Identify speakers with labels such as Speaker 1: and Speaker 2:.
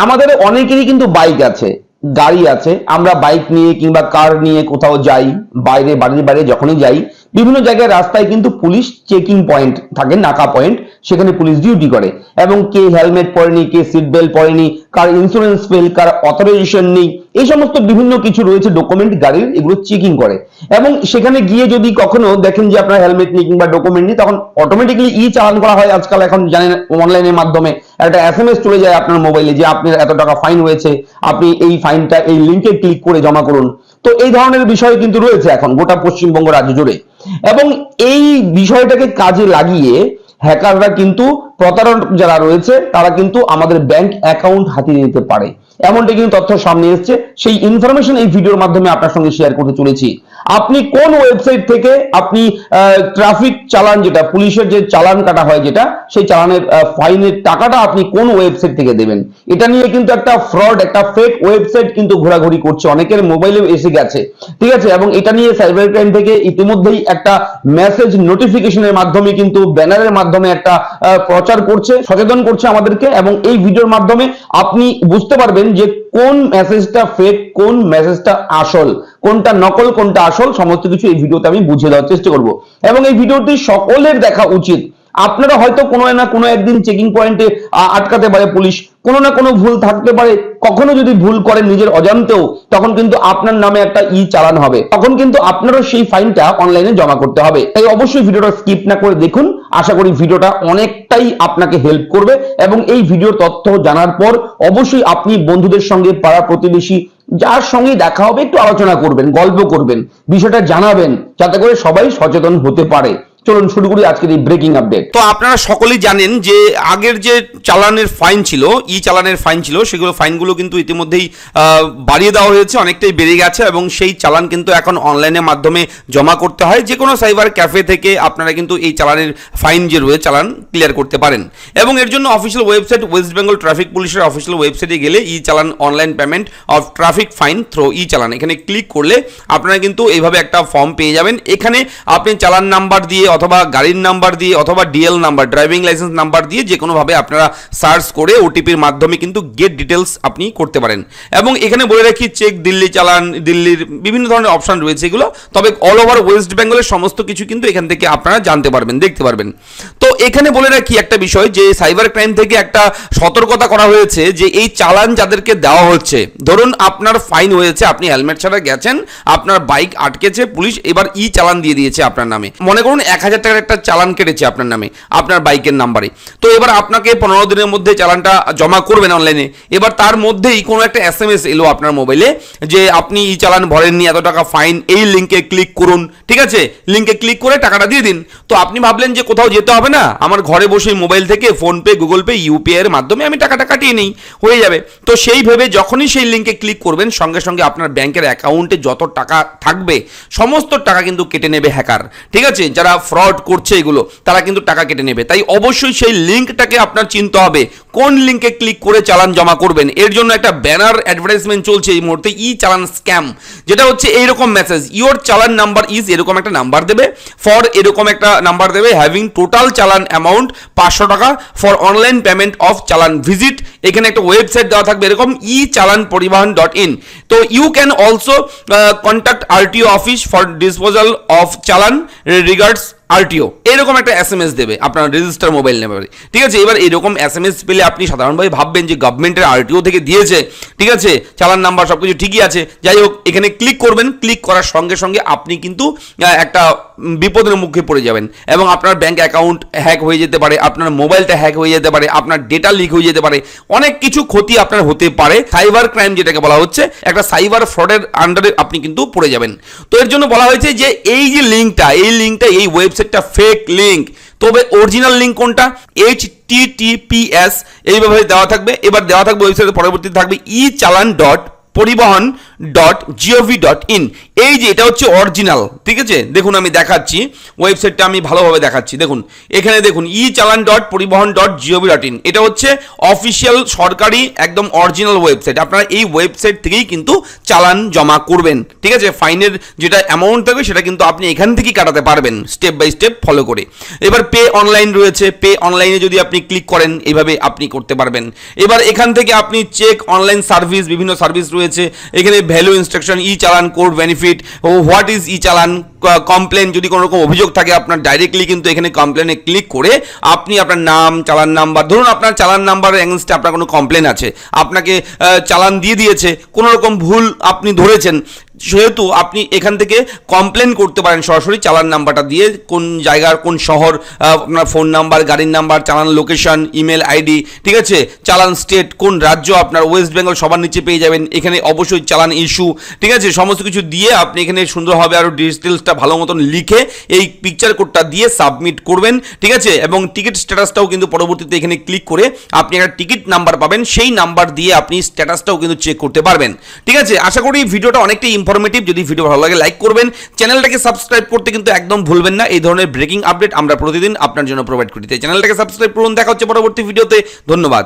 Speaker 1: আমাদের অনেকেরই কিন্তু বাইক আছে, গাড়ি আছে। আমরা বাইক নিয়ে কিংবা কার নিয়ে কোথাও যাই, বাইরে বাড়ির বাইরে যখনই যাই, বিভিন্ন জায়গায় রাস্তায় কিন্তু পুলিশ চেকিং পয়েন্ট থাকে, নাকা পয়েন্ট, সেখানে পুলিশ ডিউটি করে। এবং কে হেলমেট পরেনি, কে সিট বেল্ট পরেনি, কার ইন্স্যুরেন্স ফেল, কার অথরাইজেশন নেই, এই সমস্ত বিভিন্ন কিছু রয়েছে ডকুমেন্ট গাড়ির, এগুলো চেকিং করে। এবং সেখানে গিয়ে যদি কখনো দেখেন যে আপনার হেলমেট নেই কিংবা ডকুমেন্ট নেই, তখন অটোমেটিক্যালি চালান করা হয়। আজকাল এখন জানেন অনলাইনের মাধ্যমে একটা এসএমএস চলে যায় আপনার মোবাইলে যে আপনার এত টাকা ফাইন হয়েছে, আপনি এই ফাইনটা এই লিঙ্কে ক্লিক করে জমা করুন। তো এই ধরনের বিষয় কিন্তু রয়েছে এখন গোটা পশ্চিমবঙ্গ রাজ্য জুড়ে। এবং এই বিষয়টাকে কাজে লাগিয়ে হ্যাকাররা কিন্তু, প্রতারক যারা রয়েছে তারা কিন্তু আমাদের ব্যাংক অ্যাকাউন্ট হাতিয়ে নিতে পারে, এমনটা কিন্তু তথ্য সামনে এসেছে। সেই ইনফরমেশন এই ভিডিওর মাধ্যমে আপনার সঙ্গে শেয়ার করতে চলেছি। আপনি কোন ওয়েবসাইট থেকে আপনি ট্রাফিক চালান, যেটা পুলিশের যে চালান কাটা হয়, যেটা সেই চালানের ফাইনের টাকাটা আপনি কোন ওয়েবসাইট থেকে দেবেন, এটা নিয়ে কিন্তু একটা ফ্রড, একটা ফেক ওয়েবসাইট কিন্তু ঘোরাঘুরি করছে, অনেকের মোবাইলেও এসে গেছে, ঠিক আছে। এবং এটা নিয়ে সাইবার ক্রাইম থেকে ইতিমধ্যেই একটা মেসেজ নোটিফিকেশনের মাধ্যমে কিন্তু ব্যানারের মাধ্যমে একটা প্রচার করছে, সচেতন করছে আমাদেরকে। এবং এই ভিডিওর মাধ্যমে আপনি বুঝতে পারবেন যে কোন মেসেজটা ফেক, কোন মেসেজটা আসল, কোনটা নকল, কোনটা আসল, সমস্ত কিছু এই ভিডিওতে আমি বুঝিয়ে দেওয়ার চেষ্টা করব। এবং এই ভিডিওটি সকলের দেখা উচিত। আপনারা হয়তো কোনো না কোনো একদিন চেকিং পয়েন্টে আটকাতে পারে পুলিশ, কোনো না কোনো ভুল থাকতে পারে। কখনো যদি ভুল করেন নিজের অজান্তেও, তখন কিন্তু আপনার নামে একটা চালান হবে, তখন কিন্তু আপনারও সেই ফাইনটা অনলাইনে জমা করতে হবে। তাই অবশ্যই ভিডিওটা স্কিপ না করে দেখুন। আশা করি ভিডিওটা অনেকটাই আপনাকে হেল্প করবে। এবং এই ভিডিওর তথ্য জানার পর অবশ্যই আপনি বন্ধুদের সঙ্গে, পাড়া প্রতিবেশী, যার সঙ্গে দেখা হবে, একটু আলোচনা করবেন, গল্প করবেন, বিষয়টা জানাবেন, যাতে করে সবাই সচেতন হতে পারে। চলুন শুরু করি আজকের এই ব্রেকিং আপডেট।
Speaker 2: তো আপনারা সকলেই জানেন যে আগের যে চালানের ফাইন ছিল, চালানের ফাইন ছিল, সেগুলো ফাইনগুলো কিন্তু ইতিমধ্যেই বাড়িয়ে দেওয়া হয়েছে, অনেকটাই বেড়ে গেছে। এবং সেই চালান কিন্তু এখন অনলাইনের মাধ্যমে জমা করতে হয়। যে কোনো সাইবার ক্যাফে থেকে আপনারা কিন্তু এই চালানের ফাইন যে রয়েছে, চালান ক্লিয়ার করতে পারেন। এবং এর জন্য official website, west Bengal traffic পুলিশের অফিসিয়াল ওয়েবসাইটে গেলে challan online payment of traffic fine through challan, এখানে ক্লিক করলে আপনারা কিন্তু এইভাবে একটা ফর্ম পেয়ে যাবেন। এখানে আপনি চালান নাম্বার দিয়ে অথবা গাড়ির নাম্বার দিয়ে অথবা DL number, driving licence number দিয়ে যে কোনোভাবে আপনারা সার্চ করে ওটিপির মাধ্যমে কিন্তু গেট ডিটেলস আপনি করতে পারেন। এবং এখানে বলে রাখি, চেক দিল্লি চালান, দিল্লির বিভিন্ন ধরনের অপশন রয়েছে এগুলো, তবে অল ওভার ওয়েস্ট বেঙ্গলের সমস্ত কিছু কিন্তু এখান থেকে আপনারা জানতে পারবেন, দেখতে পারবেন। তো এখানে বলে রাখি একটা বিষয়, যে সাইবার ক্রাইম থেকে একটা সতর্কতা করা হয়েছে যে এই চালান যাদেরকে দেওয়া হচ্ছে, ধরুন আপনার ফাইন হয়েছে, আপনি হেলমেট ছাড়া গেছেন, আপনার বাইক আটকেছে, পুলিশ এবার চালান দিয়ে দিয়েছে আপনার নামে, মনে করুন 1000 টাকার একটা চালান কেটেছে আপনার নামে, আপনার বাইকের নাম্বারে। তো এবার আপনাকে 15 দিনের মধ্যে চালানটা জমা করবেন অনলাইনে। এবার তার মধ্যেই কোনো একটা এসএমএস এলো আপনার মোবাইলে যে আপনি চালান ভরেননি, এত টাকা ফাইন, এই লিঙ্কে ক্লিক করুন, ঠিক আছে, লিঙ্কে ক্লিক করে টাকাটা দিয়ে দিন। তো আপনি ভাবলেন যে কোথাও যেতে হবে না, আমার ঘরে বসেই মোবাইল থেকে ফোনপে, গুগল পে, ইউপিআই এর মাধ্যমে আমি টাকাটা কাটিয়ে নিই, হয়ে যাবে। তো সেই ভেবে যখনই সেই লিঙ্কে ক্লিক করবেন, সঙ্গে সঙ্গে আপনার ব্যাংকের অ্যাকাউন্টে যত টাকা থাকবে সমস্ত টাকা কিন্তু কেটে নেবে হ্যাকার, ঠিক আছে। যারা ফ্রড করছে এগুলো, তারা কিন্তু টাকা কেটে নেবে। তাই অবশ্যই সেই লিঙ্কটাকে আপনার চিনতে হবে, কোন লিঙ্কে ক্লিক করে চালান জমা করবেন। এর জন্য একটা ব্যানার অ্যাডভার্টাইজমেন্ট চলছে এই মুহূর্তে, চালান স্ক্যাম, যেটা হচ্ছে এইরকম মেসেজ, ইওর চালান নাম্বার ইজ, এরকম একটা নাম্বার দেবে, ফর এরকম একটা নাম্বার দেবে, হ্যাভিং টোটাল চালান অ্যামাউন্ট 500 টাকা for online payment of challan visit. এখানে একটা ওয়েবসাইট দেওয়া থাকবে এরকম, চালানপরিবহন.in। তো you can also contact RTO office for disposal of challan regards RTO, এরকম একটা এসএমএস দেবে আপনার রেজিস্টার মোবাইল নাম্বারে, ঠিক আছে। এবার এরকম এসএমএস পেলে আপনি সাধারণভাবে ভাববেন যে গভর্নমেন্টের আরটিও থেকে দিয়েছে, ঠিক আছে, চালান নাম্বার সবকিছু ঠিকই আছে। যাই হোক, এখানে ক্লিক করবেন, ক্লিক করার সঙ্গে সঙ্গে আপনি কিন্তু একটা বিপদের মুখে পড়ে যাবেন। এবং আপনার ব্যাংক অ্যাকাউন্ট হ্যাক হয়ে যেতে পারে, আপনার মোবাইলটা হ্যাক হয়ে যেতে পারে, আপনার ডেটা লিক হয়ে যেতে পারে, অনেক কিছু ক্ষতি আপনার হতে পারে। সাইবার ক্রাইম যেটাকে বলা হচ্ছে, একটা সাইবার ফ্রডের আন্ডারে আপনি কিন্তু পড়ে যাবেন। তো এর জন্য বলা হয়েছে যে এই যে লিঙ্কটা, এই ওয়েবসাইটটা ফেক লিঙ্ক, তবে অরিজিনাল লিঙ্ক কোনটা, https এইভাবে দেওয়া থাকবে। এবার দেওয়া থাকবে ওয়েবসাইটের পরবর্তীতে থাকবে চালান.পরিবহন.gov.in, এই যে এটা হচ্ছে অরিজিনাল, ঠিক আছে? দেখুন আমি দেখাচ্ছি, ওয়েবসাইটটা আমি ভালোভাবে দেখাচ্ছি। দেখুন এখানে দেখুন e-চালান.poribohon.gov.in, এটা হচ্ছে অফিসিয়াল সরকারি একদম অরিজিনাল ওয়েবসাইট। আপনারা এই ওয়েবসাইট থেকেই কিন্তু চালান জমা করবেন, ঠিক আছে? ফাইনের যেটা অ্যামাউন্ট থাকবে সেটা কিন্তু আপনি এখান থেকেই কাটাতে পারবেন স্টেপ বাই স্টেপ ফলো করে। এবার পে অনলাইন রয়েছে, পে অনলাইনে যদি আপনি ক্লিক করেন এইভাবে আপনি করতে পারবেন। এবার এখান থেকে আপনি চেক অনলাইন সার্ভিস, বিভিন্ন সার্ভিস রয়েছে এখানে, value instruction, e challan, code benefit, ও what is e challan, complain, যদি কোনো রকম অভিযোগ থাকে আপনার ডাইরেক্টলি কিন্তু এখানে কমপ্লেনে ক্লিক করে আপনি আপনার নাম, চালান নাম্বার, ধরুন আপনার চালান নাম্বারের এগেনস্টে আপনার কোনো কমপ্লেন আছে, আপনাকে চালান দিয়ে দিয়েছে, কোনো রকম ভুল আপনি ধরেছেন, সেহেতু আপনি এখান থেকে কমপ্লেন করতে পারেন সরাসরি চালান নাম্বারটা দিয়ে, কোন জায়গার কোন শহর, আপনার ফোন নাম্বার, গাড়ির নাম্বার, চালান লোকেশন, ইমেল আইডি, ঠিক আছে? চালান স্টেট, কোন রাজ্য আপনার, ওয়েস্ট বেঙ্গল সবার নিচে পেয়ে যাবেন এখানে, অবশ্যই চালান ইস্যু, ঠিক আছে? সমস্ত কিছু দিয়ে আপনি এখানে সুন্দরভাবে আরও ডিটেলসটা ভালো মতন লিখে এই পিকচার কোডটা দিয়ে সাবমিট করবেন, ঠিক আছে? এবং টিকিট স্ট্যাটাসটাও কিন্তু পরবর্তীতে এখানে ক্লিক করে আপনি একটা টিকিট নাম্বার পাবেন, সেই নাম্বার দিয়ে আপনি স্ট্যাটাসটাও কিন্তু চেক করতে পারবেন, ঠিক আছে? আশা করি ভিডিওটা অনেকটাই ইনফরমেটিভ। যদি ভিডিও ভালো লাগে লাইক করবেন, চ্যানেলটাকে সাবস্ক্রাইব করতে কিন্তু একদম ভুলবেন না। এই ধরনের ব্রেকিং আপডেট আমরা প্রতিদিন আপনার জন্য প্রোভাইড করি, তাই চ্যানেলটাকে সাবস্ক্রাইব করুন। দেখা হচ্ছে পরবর্তী ভিডিওতে, ধন্যবাদ।